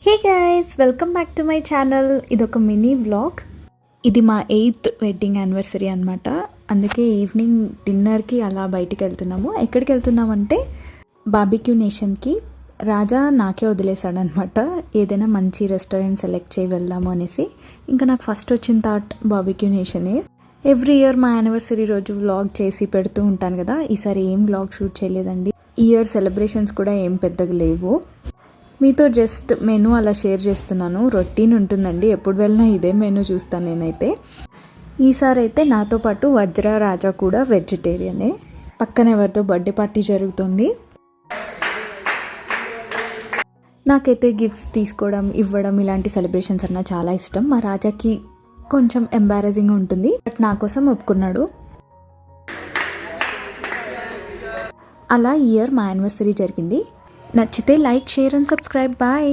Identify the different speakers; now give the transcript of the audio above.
Speaker 1: Hey guys, welcome back to my channel. ఇదొక mini vlog. ఇది మా 8th వెడ్డింగ్ యానివర్సరీ అనమాట. అందుకే ఈవినింగ్ డిన్నర్కి అలా బయటికి వెళ్తున్నాము. ఎక్కడికి వెళ్తున్నామంటే బార్బిక్యూ నేషన్కి. రాజా నాకే వదిలేశాడనమాట, ఏదైనా మంచి రెస్టారెంట్ సెలెక్ట్ చేయి వెళ్దాము అనేసి. ఇంకా నాకు ఫస్ట్ వచ్చిన థాట్ బార్బిక్యూ నేషనే. ఎవ్రీ ఇయర్ మా యానివర్సరీ రోజు వ్లాగ్ చేసి పెడుతూ ఉంటాను కదా, ఈసారి ఏం వ్లాగ్ షూట్ చేయలేదండి. ఈ ఇయర్ సెలబ్రేషన్స్ కూడా ఏం పెద్దగా లేవు. మీతో జస్ట్ మెనూ అలా షేర్ చేస్తున్నాను. రొటీన్ ఉంటుందండి, ఎప్పుడు వెళ్ళినా ఇదే మెనూ చూస్తాను నేనైతే. ఈసారి అయితే నాతో పాటు వజ్ర రాజా కూడా వెజిటేరియనే. పక్కన ఎవరితో బర్త్డే పార్టీ జరుగుతుంది. నాకైతే గిఫ్ట్స్ తీసుకోవడం, ఇవ్వడం, ఇలాంటి సెలబ్రేషన్స్ అన్నా చాలా ఇష్టం. మా రాజాకి కొంచెం ఎంబారసింగ్ ఉంటుంది, బట్ నా కోసం ఒప్పుకున్నాడు. అలా ఇయర్ మా యానివర్సరీ జరిగింది. నచ్చితే like, share and subscribe. Bye.